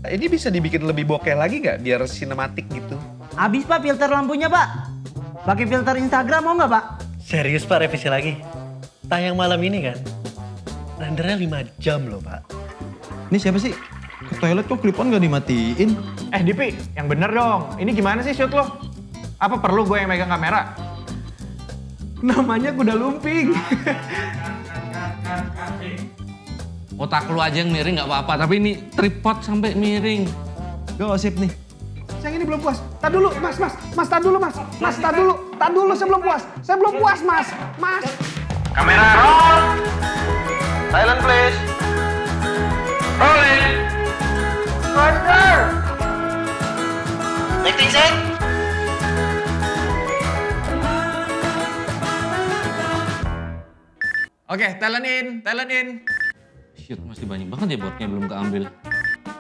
Ini bisa dibikin lebih bokeh lagi nggak biar sinematik gitu? Habis Pak filter lampunya Pak. Pakai filter Instagram mau nggak Pak? Serius Pak, revisi lagi? Tayang malam ini kan? Rendernya 5 jam loh Pak. Ini siapa sih? Ke toilet kok clip on gak dimatiin? Dipi, yang bener dong. Ini gimana sih shoot lo? Apa perlu gue yang megang kamera? Namanya kuda lumping. Otak lu aja yang miring nggak apa-apa, tapi ini tripod sampai miring. Gosip nih. Yang ini belum puas. Tar dulu, mas, tar dulu, mas. Mas, tar dulu, saya belum puas. Saya belum puas, mas. Kamera roll. Silent please. Rolling. Order. Acting set! Oke, talent in. Shit, masih banyak banget ya boardnya belum keambil.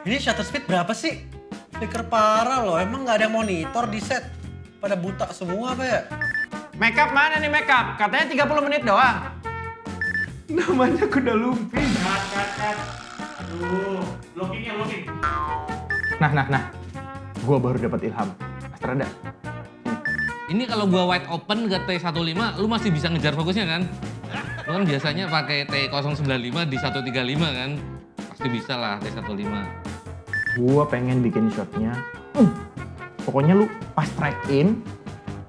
Ini shutter speed berapa sih? Flicker parah loh, emang nggak ada monitor di set? Pada buta semua apa ya? Makeup mana nih makeup? Katanya 30 menit doang. Namanya kuda lumping. Nah. Gua baru dapat ilham. Astrada. Ini kalau gua wide open ke T15, lu masih bisa ngejar fokusnya kan? Lu kan biasanya pakai T095 di 135 kan? Pasti bisa lah T15. Gua pengen bikin shotnya. Pokoknya lu pas strike in,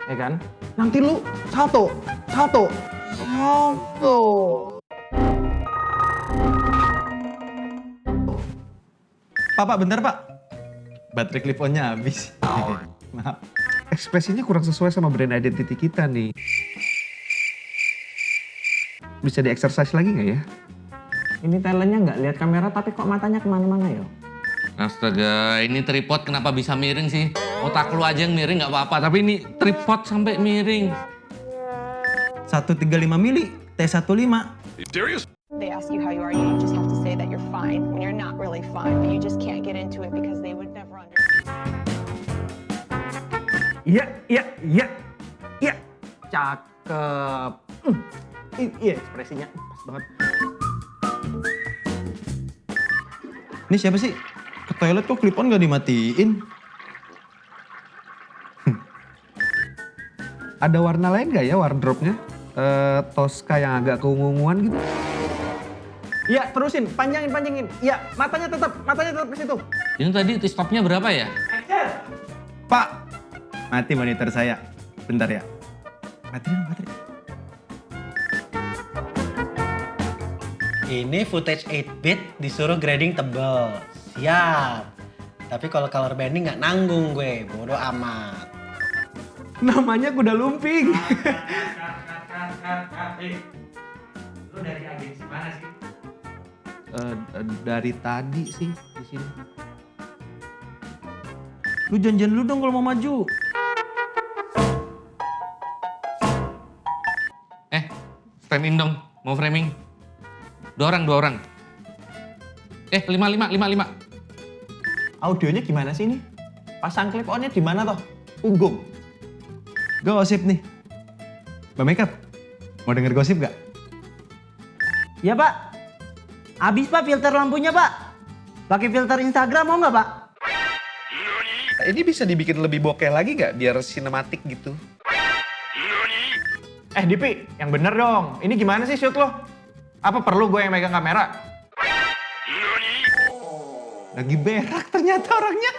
ya kan? Nanti lu salto. Pak, bentar Pak. Baterai clip on-nya habis. Maaf. Ekspresinya kurang sesuai sama brand identity kita nih. Bisa di-exercise lagi nggak ya? Ini talentnya nggak lihat kamera tapi kok matanya kemana-mana ya? Astaga, ini tripod kenapa bisa miring sih? Otak lu aja yang miring nggak apa-apa, tapi ini tripod sampai miring. 135 mili, T15. They ask you how you are, you just have to say that you're fine when you're not really fine, but you just can't get into it because they would never understand. Iya. Cakep. Iya, ekspresinya pas banget. Ini siapa sih? Ke toilet kok clip on gak dimatiin? Ada warna lain nggak ya wardrobe-nya? Tosca yang agak keunguan gitu? Iya, terusin, panjangin. Iya, matanya tetap ke situ. Ini tadi stopnya berapa ya? Pak, mati monitor saya. Bentar ya. Baterai. Ini footage 8-bit disuruh grading tebel. Siap. Tapi kalau color banding nggak nanggung gue, bodoh amat. Namanya kuda lumping. Lu dari agensi mana sih? Dari tadi sih di sini. Lu janjian lu dong kalau mau maju. Stand in dong, mau framing. Dua orang. 5. Audionya gimana sih ini? Pasang clip on-nya di mana toh? Punggung. Gosip nih. Mbak Makeup, mau denger gosip gak? Ya Pak. Habis Pak filter lampunya Pak. Pakai filter Instagram mau nggak Pak? Ini bisa dibikin lebih bokeh lagi nggak biar sinematik gitu? Dipi, yang bener dong. Ini gimana sih shoot lo? Apa perlu gue yang megang kamera? Lagi berak ternyata orangnya.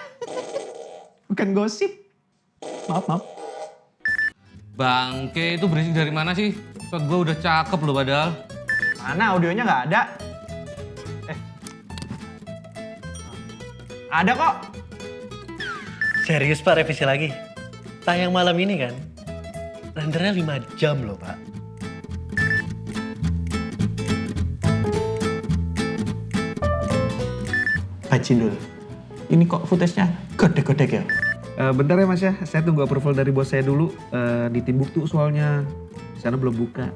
Bukan gosip. Maaf. Bangke, itu berisik dari mana sih? Shot gue udah cakep loh padahal. Mana audionya nggak ada? Ada kok. Serius Pak, revisi lagi? Tayang malam ini kan? Rendernya 5 jam loh Pak. Bajinul, ini kok footage-nya gede-gede ya? Bentar ya mas ya, saya tunggu approval dari bos saya dulu. Di Timbuktu soalnya, di sana belum buka.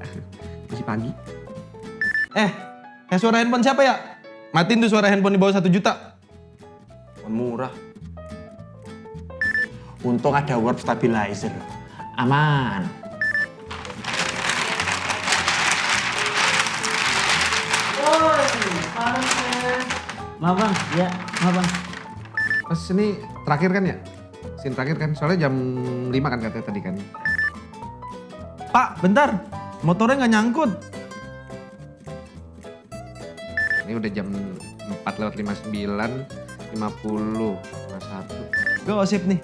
Masih pagi. Suara handphone siapa ya? Matiin tuh suara handphone di bawah 1 juta. Murah. Untung ada warp stabilizer. Aman. Maaf Bang, ya maaf Bang. Mas ini terakhir kan ya? Scene terakhir kan? Soalnya jam 5 kan katanya tadi kan. Pak, bentar. Motornya nggak nyangkut. Ini udah jam 4:59, 50, 51, Gue gosip nih.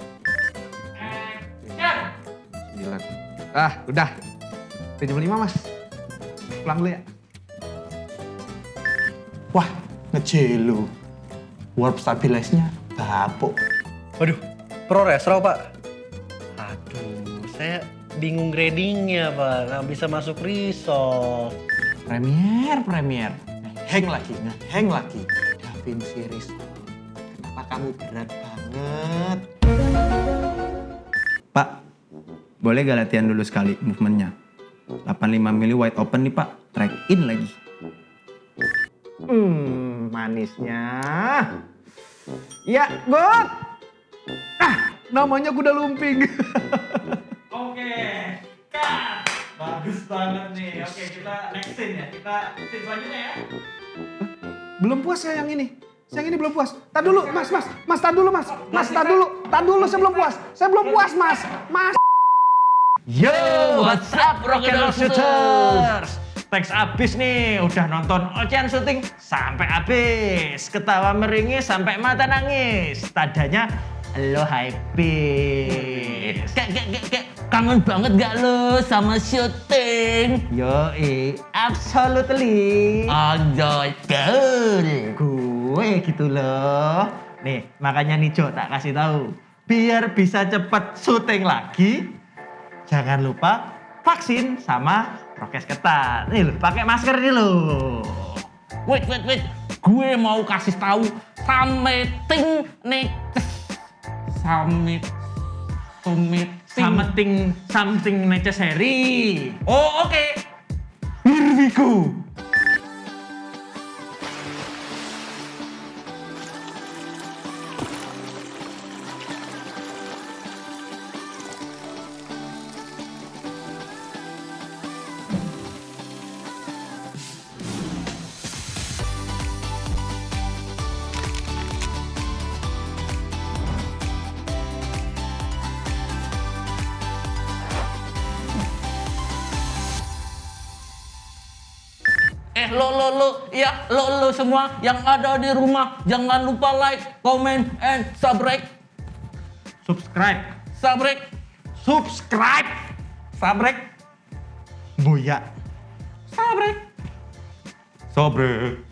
9. Ah, udah. Udah jam 5 mas. Pulang dulu ya. Wah, ngejelo. Warp stabilize-nya bapuk. Waduh, ProRes raw pak. Aduh, saya bingung gradingnya pak, nggak bisa masuk resolve. Premier. Hang lagi. DaVinci Resolve. Kenapa kamu berat banget? Pak, boleh gak latihan dulu sekali movementnya? 85 mili wide open nih Pak, track in lagi. Manisnya. Ya, good. Namanya kuda lumping. Oke, cut. Bagus banget nih. Oke, kita next scene ya. Kita scene selanjutnya ya. Belum puas saya yang ini. Saya yang ini belum puas. Tar dulu, mas. Mas, tar dulu, mas. Mas, tar dulu. Tar dulu, saya belum puas. Saya belum puas, mas. Mas. Yo, what's up Rock and Roll Shooters? Thanks abis nih, udah nonton Ocean Shooting sampai habis. Ketawa meringis sampai mata nangis. Tadanya lo hype. Kangen banget gak lo sama syuting? Yoi, absolutely. Anjoy, girl. Gue gitu loh. Nih, makanya nih Jo tak kasih tahu. Biar bisa cepet syuting lagi, jangan lupa vaksin sama prokes ketat. Nih lo, pakai masker nih lo. Wait. Gue mau kasih tahu something Something necessary. Oh, oke. Here we go. Lo semua yang ada di rumah, jangan lupa like, comment, and subscribe. Buya. Subscribe. Sobre.